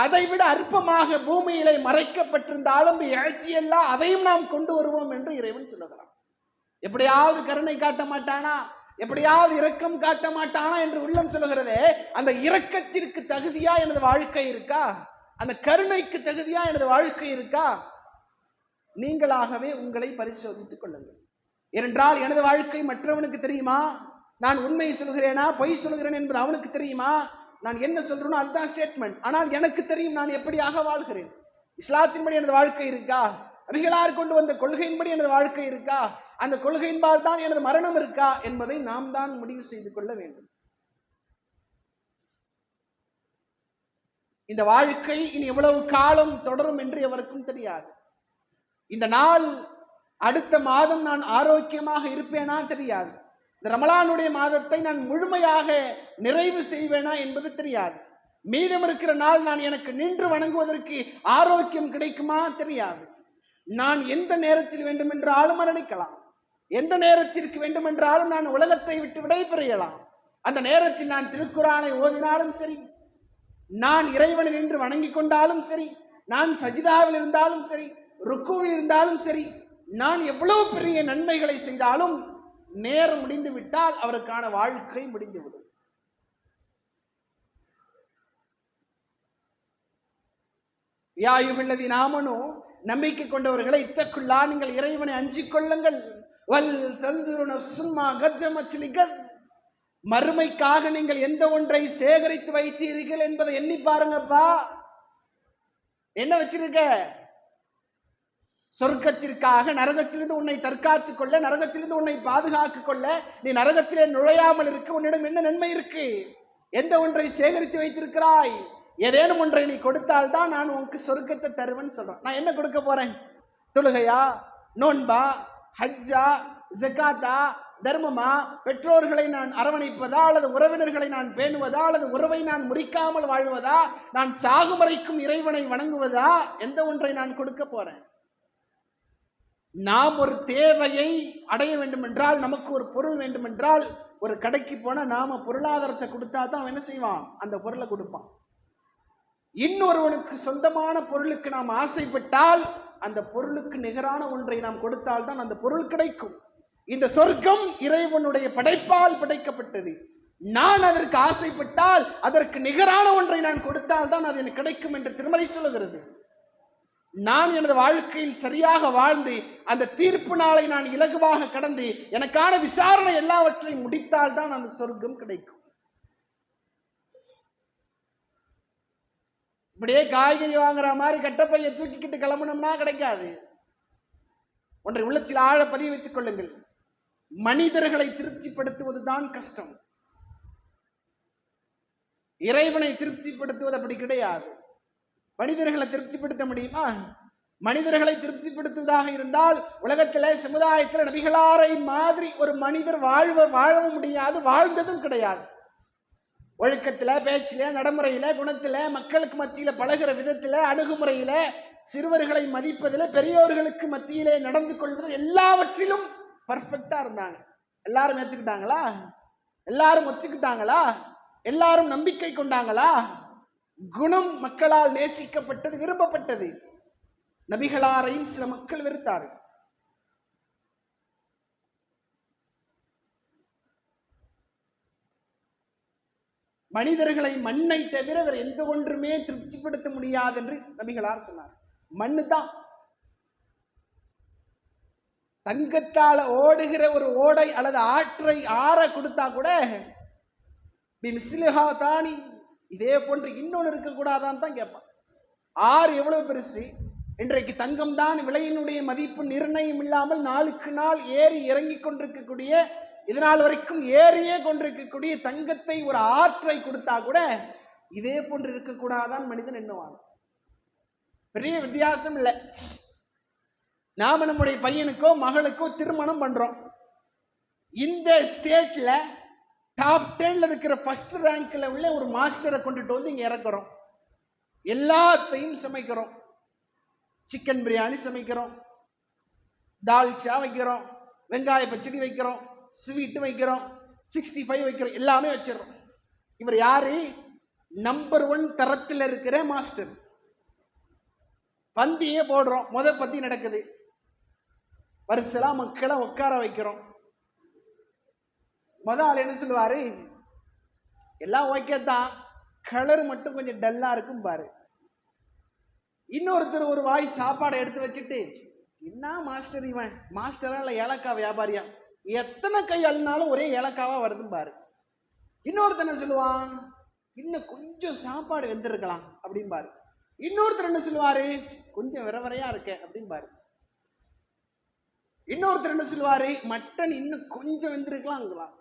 அதைவிட அற்பமாக பூமியிலே மறைக்கப்பட்டிருந்தாலும் எழுச்சியெல்லாம் அதையும் நாம் கொண்டு வருவோம் என்று இறைவன் சொல்லுகிறான். எப்படியாவது கருணை காட்ட மாட்டானா, எப்படியாவது இரக்கம் காட்ட மாட்டானா என்று உள்ளம் சொல்லுகிறதே, அந்த இரக்கத்திற்கு தகுதியா எனது வாழ்க்கை இருக்கா? அந்த கருணைக்கு தகுதியா எனது வாழ்க்கை இருக்கா? நீங்களாகவே உங்களை பரிசோதித்துக் கொள்ளுங்கள். ஏனென்றால் எனது வாழ்க்கை மற்றவனுக்கு தெரியுமா? நான் உண்மை சொல்கிறேனா பொய் சொல்கிறேன் என்பது அவனுக்கு தெரியுமா? நான் என்ன சொல்றேனோ அதுதான் ஸ்டேட்மெண்ட். ஆனால் எனக்கு தெரியும் நான் எப்படியாக வாழ்கிறேன். இஸ்லாத்தின்படி எனது வாழ்க்கை இருக்கா? நபிகளார் கொண்டு வந்த கொள்கையின்படி எனது வாழ்க்கை இருக்கா? அந்த கொள்கையின்பால் தான் எனது மரணம் இருக்கா என்பதை நாம் தான் முடிவு செய்து கொள்ள வேண்டும். இந்த வாழ்க்கை இனி எவ்வளவு காலம் தொடரும் என்று எவருக்கும் தெரியாது. இந்த நாள் அடுத்த மாதம் நான் ஆரோக்கியமாக இருப்பேனா தெரியாது. இந்த ரமலானுடைய மாதத்தை நான் முழுமையாக நிறைவு செய்வேனா என்பது தெரியாது. மீதம் இருக்கிற நாள் நான் எனக்கு நின்று வணங்குவதற்கு ஆரோக்கியம் கிடைக்குமா தெரியாது. நான் எந்த நேரத்தில் வேண்டுமென்றாலும் மரணிக்கலாம், எந்த நேரத்திற்கு வேண்டுமென்றாலும் நான் உலகத்தை விட்டு விடைபெறலாம். அந்த நேரத்தில் நான் திருக்குர்ஆனை ஓதினாலும் சரி, நான் இறைவனை நின்று வணங்கி கொண்டாலும் சரி, நான் சஜிதாவில் இருந்தாலும் சரி, ருக்குவில் இருந்தாலும் சரி, நான் எவ்வளவு பெரிய நன்மைகளை செய்தாலும் நேரம் முடிந்து விட்டால் அவருக்கான வாழ்க்கை முடிந்துவிடும். யா அய்யுஹல்லதீன ஆமனூ, நம்பிக்கை கொண்டவர்களை இத்தக்குல்லா, நீங்கள் இறைவனை அஞ்சிக் கொள்ளுங்கள். வல் தன்துரு நஃப்சும் மா கத்தமத் லிகத், மறுமைக்காக நீங்கள் எந்த ஒன்றை சேகரித்து வைத்தீர்கள் என்பதை எண்ணி பாருங்கப்பா. என்ன வச்சிருக்க? சொர்க்கத்திற்காக நரகத்திலிருந்து உன்னை தற்காத்துக் கொள்ள, நரகத்திலிருந்து உன்னை பாதுகாத்துக் கொள்ள, நீ நரகத்திலே நுழையாமல் இருக்க உன்னிடம் என்ன நன்மை இருக்கு? எந்த ஒன்றை சேகரித்து வைத்திருக்கிறாய்? ஏதேனும் ஒன்றை நீ கொடுத்தால் தான் நான் உனக்கு சொர்க்கத்தை தருவேன்னு சொல்றேன். நான் என்ன கொடுக்க போறேன்? தொழுகையா, நோன்பா, ஹஜ்ஜா, ஜகாத்தா, தர்மமா, பெற்றோர்களை நான் அரவணைப்பதா, அல்லது உறவினர்களை நான் பேணுவதா, அல்லது உறவை நான் முறிக்காமல் வாழ்வதா, நான் சாகும் வரைக்கும் இறைவனை வணங்குவதா? எந்த ஒன்றை நான் கொடுக்க போறேன்? நாம் ஒரு தேவையை அடைய வேண்டும் என்றால், நமக்கு ஒரு பொருள் வேண்டும் என்றால், ஒரு கடைக்கு போனா நாம பொருளாதாரத்தை கொடுத்தா தான் அவன் என்ன செய்வான்? அந்த பொருளை கொடுப்பான். இன்னொருவனுக்கு சொந்தமான பொருளுக்கு நாம் ஆசைப்பட்டால், அந்த பொருளுக்கு நிகரான ஒன்றை நாம் கொடுத்தால் தான் அந்த பொருள் கிடைக்கும். இந்த சொர்க்கம் இறைவனுடைய படைப்பால் படைக்கப்பட்டது. நான் அதற்கு ஆசைப்பட்டால், அதற்கு நிகரான ஒன்றை நான் கொடுத்தால் தான் அது எனக்கு கிடைக்கும் என்று திருமறை சொல்லுகிறது. நான் எனது வாழ்க்கையில் சரியாக வாழ்ந்து அந்த தீர்ப்பு நாளை நான் இலகுவாக கடந்து எனக்கான விசாரணை எல்லாவற்றையும் முடித்தால் தான் அந்த சொர்க்கம் கிடைக்கும். இப்படியே காய்கறி வாங்குற மாதிரி கட்டப்பைய தூக்கிக்கிட்டு கிளம்பணும்னா கிடைக்காது. ஒன்றை உள்ளத்தில் ஆழ பதிய வச்சுக் கொள்ளுங்கள். மனிதர்களை திருப்திப்படுத்துவதுதான் கஷ்டம், இறைவனை திருப்திப்படுத்துவது அப்படி கிடையாது. மனிதர்களை திருப்திப்படுத்த முடியுமா? மனிதர்களை திருப்திப்படுத்துவதாக இருந்தால் உலகத்திலே சமுதாயத்தில் நபிகளாரை மாதிரி ஒரு மனிதர் வாழவும் முடியாது, வாழ்ந்ததும் கிடையாது. ஒழுக்கத்துல, பேச்சில, நடைமுறையில, குணத்துல, மக்களுக்கு மத்தியில பழகிற விதத்துல, அணுகுமுறையில, சிறுவர்களை மதிப்பதில், பெரியோர்களுக்கு மத்தியிலே நடந்து கொள்வதில் எல்லாவற்றிலும் பர்ஃபெக்டா இருந்தாங்க. எல்லாரும் ஏற்றுக்கிட்டாங்களா? எல்லாரும் ஒத்துக்கிட்டாங்களா? எல்லாரும் நம்பிக்கை கொண்டாங்களா? குணம் மக்களால் நேசிக்கப்பட்டது, விரும்பப்பட்டது. நபிகளாரையும் சில மக்கள் வெறுத்தார்கள். மனிதர்களை மண்ணை தவிர வேற எந்த ஒன்றுமே திருப்திப்படுத்த முடியாது என்று நபிகளார் சொன்னார். மண்ணு தான். தங்கத்தால ஓடுகிற ஒரு ஓடை அல்லது ஆற்றை ஆற கொடுத்தா கூட தானி இதே போன்று இன்னொன்று இருக்கக்கூடாதான்னு தான் கேட்பான். ஆறு எவ்வளவு பெருசு. இன்றைக்கு தங்கம் தான் விலையினுடைய மதிப்பு நிர்ணயம் இல்லாமல் நாளுக்கு நாள் ஏறி இறங்கி கொண்டிருக்கக்கூடிய, இதனால் வரைக்கும் ஏறியே கொண்டிருக்கக்கூடிய தங்கத்தை ஒரு ஆற்றை கொடுத்தா கூட இதே போன்று இருக்கக்கூடாதான் மனிதன் எண்ணுவான். பெரிய வித்தியாசம் இல்லை. நாம நம்முடைய பையனுக்கோ மகளுக்கோ திருமணம் பண்றோம். இந்த ஸ்டேட்ல டாப் 10ல இருக்கிற ஃபர்ஸ்ட் ரேங்க்ல உள்ள ஒரு மாஸ்டரை கொண்டுட்டு வந்து இங்க இறக்குறோம். எல்லாத்தையும் சமைக்கிறோம். சிக்கன் பிரியாணி சமைக்கிறோம், தால்ச்சா வைக்கிறோம், வெங்காய பச்சடி வைக்கிறோம், ஸ்வீட்டு வைக்கிறோம், 65 வைக்கிறோம், எல்லாமே வச்சிடறோம். இவர் யாரு? நம்பர் 1 தரத்தில் இருக்கிற மாஸ்டர். பந்தியே போடுறோம். பந்தி நடக்குது. வரிசலா மக்களை உட்கார வைக்கிறோம். ஆள் என்ன சொல்லுவாரு? எல்லாம் ஓகே தான், கலர் மட்டும் கொஞ்சம் டல்லா இருக்கும் பாரு. இன்னொருத்தர் ஒரு வாய் சாப்பாடை எடுத்து வச்சுட்டு, என்ன மாஸ்டர் இவன், மாஸ்டரா இல்ல ஏலக்காய் வியாபாரியா, எத்தனை கை அள்ளினாலும் ஒரே ஏலக்காவா வருதுன்னு பாரு. இன்னொருத்தர் என்ன சொல்லுவான்? இன்னும் கொஞ்சம் சாப்பாடு வெந்திருக்கலாம் அப்படின்னு பாரு. இன்னொருத்தர் என்ன சொல்லுவாரு? கொஞ்சம் விரவரையா இருக்க அப்படின்னு பாரு. இன்னொருத்தர் என்ன சொல்லுவாரு? மட்டன் இன்னும் கொஞ்சம் வெந்திருக்கலாம்.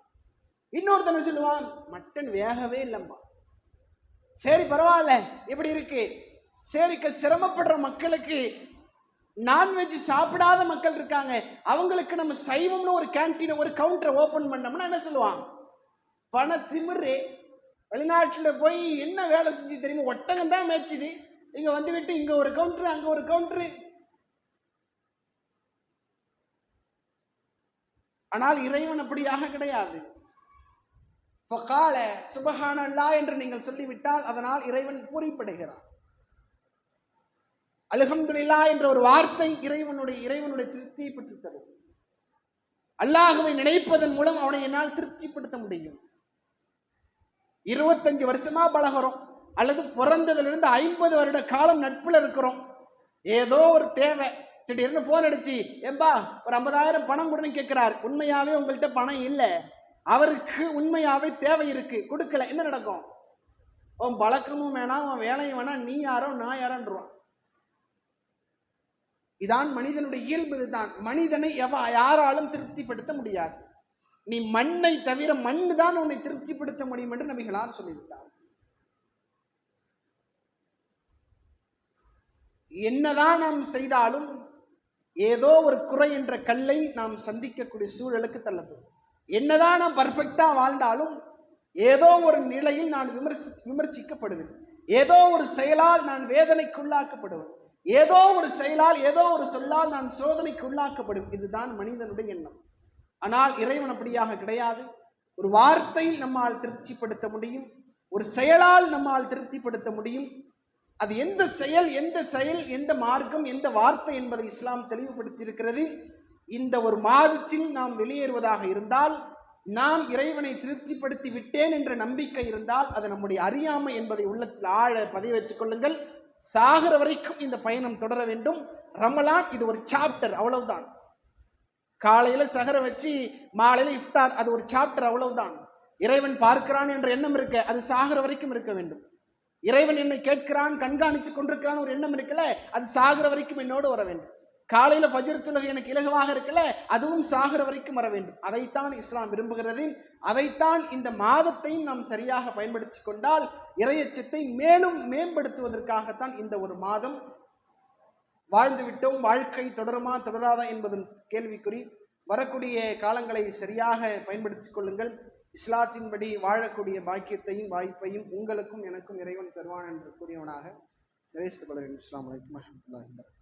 இன்னொருத்தர் என்ன சொல்லுவான்? மட்டன் வேகவே இல்லம்பா. சரி பரவாயில்ல, எப்படி இருக்கு? சரி, சிரமப்படுற மக்களுக்கு, நான்வெஜ் சாப்பிடாத மக்கள் இருக்காங்க, அவங்களுக்கு நம்ம சைவம்னு ஒரு கேன்டீன், ஒரு கவுண்டரை ஓபன் பண்ணோம்னா என்ன சொல்லுவான்? பண திமிரு. வெளிநாட்டில் போய் என்ன வேலை செஞ்சு தெரியுமா? ஒட்டகம் தான் மேய்ச்சிது. இங்க வந்துவிட்டு இங்க ஒரு கவுண்டர், அங்க ஒரு கவுண்டர். ஆனால் இறைவன் அப்படியாக கிடையாது. சுபஹானல்லாஹ் என்று நீங்கள் சொல்லிவிட்டால் அதனால் இறைவன் பூரிப்படைகிறான். அல்ஹம்துலில்லாஹ் என்ற ஒரு வார்த்தை இறைவனுடைய திருப்தியை பெற்று தரும். அல்லாஹ்வை நினைப்பதன் மூலம் அவனை என்னால் திருப்திப்படுத்த முடியும். 25 வருஷமா பழகிறோம், அல்லது பிறந்ததிலிருந்து 50 வருட காலம் நட்புல இருக்கிறோம். ஏதோ ஒரு தேவை, திடீர்னு போன் அடிச்சு, ஏம்பா ஒரு 50,000 பணம் கொடுன்னு கேட்கிறார். உண்மையாவே உங்கள்கிட்ட பணம் இல்லை, அவருக்கு உண்மையாவே தேவை இருக்கு, கொடுக்கல. என்ன நடக்கும்? உன் பழக்கமும் வேணாம், உன் வேலையும் வேணாம், நீ யாரோ நான் யாரோன்றான். இதான் மனிதனுடைய இயல்பு. இதுதான் மனிதனை யாராலும் திருப்திப்படுத்த முடியாது. நீ மண்ணை தவிர மண்ணு தான் உன்னை திருப்திப்படுத்த முடியும் என்று நபிகளார் சொல்லிவிட்டார். என்னதான் நாம் செய்தாலும் ஏதோ ஒரு குறை என்ற கல்லை நாம் சந்திக்கக்கூடிய சூழலுக்கு தள்ளப்படும். என்னதான் நாம் பர்ஃபெக்டா வாழ்ந்தாலும் ஏதோ ஒரு நிலையில் நான் விமர்சிக்கப்படுவேன். ஏதோ ஒரு செயலால் நான் வேதனைக்குள்ளாக்கப்படுவேன். ஏதோ ஒரு செயலால், ஏதோ ஒரு சொல்லால் நான் சோதனைக்கு உள்ளாக்கப்படும். இதுதான் மனிதனுடைய எண்ணம். ஆனால் இறைவன் அப்படியாக கிடையாது. ஒரு வார்த்தையில் நம்மால் திருப்திப்படுத்த முடியும், ஒரு செயலால் நம்மால் திருப்திப்படுத்த முடியும். அது எந்த செயல், எந்த மார்க்கம், எந்த வார்த்தை என்பதை இஸ்லாம் தெளிவுபடுத்தி இருக்கிறது. இந்த ஒரு மாதத்தில் நாம் வெளியேறுவதாக இருந்தால், நாம் இறைவனை திருப்திப்படுத்தி விட்டேன் என்ற நம்பிக்கை இருந்தால், அது நம்முடைய அறியாமை என்பதை உள்ளத்தில் ஆழ பதிவு வைத்துக் கொள்ளுங்கள். சாகர வரைக்கும் இந்த பயணம் தொடர வேண்டும். ரமலான் இது ஒரு சாப்டர், அவ்வளவுதான். காலையில சகர வச்சு மாலையில இஃப்தார், அது ஒரு சாப்டர், அவ்வளவுதான். இறைவன் பார்க்கிறான் என்ற எண்ணம் இருக்க, அது சாகர வரைக்கும் இருக்க வேண்டும். இறைவன் என்னை கேட்கிறான், கண்காணிச்சு கொண்டிருக்கிறான் ஒரு எண்ணம் இருக்கல, அது சாகர வரைக்கும் என்னோடு வர வேண்டும். காலையில ஃபஜ்ர் தொழுகை எனக்கு இலகுவாக இருக்கல, அதுவும் சாகர வரைக்கும் வர வேண்டும். அதைத்தான் இஸ்லாம் விரும்புகிறது. அதைத்தான் இந்த மாதத்தையும் நாம் சரியாக பயன்படுத்தி கொண்டால் இறையச்சத்தை மேலும் மேம்படுத்துவதற்காகத்தான் இந்த ஒரு மாதம். வாழ்ந்து விட்டோம், வாழ்க்கை தொடருமா தொடராதா என்பதும் கேள்விக்குறி. வரக்கூடிய காலங்களை சரியாக பயன்படுத்திக் கொள்ளுங்கள். இஸ்லாத்தின்படி வாழக்கூடிய பாக்கியத்தையும் வாய்ப்பையும் உங்களுக்கும் எனக்கும் இறைவன் தருவான் என்று கூறியவனாக நிறைவேற்றிக் கொள்ள வேண்டும். அஸ்ஸலாமு அலைக்கும் வரஹ்மத்துல்லாஹி வபரகாத்துஹு.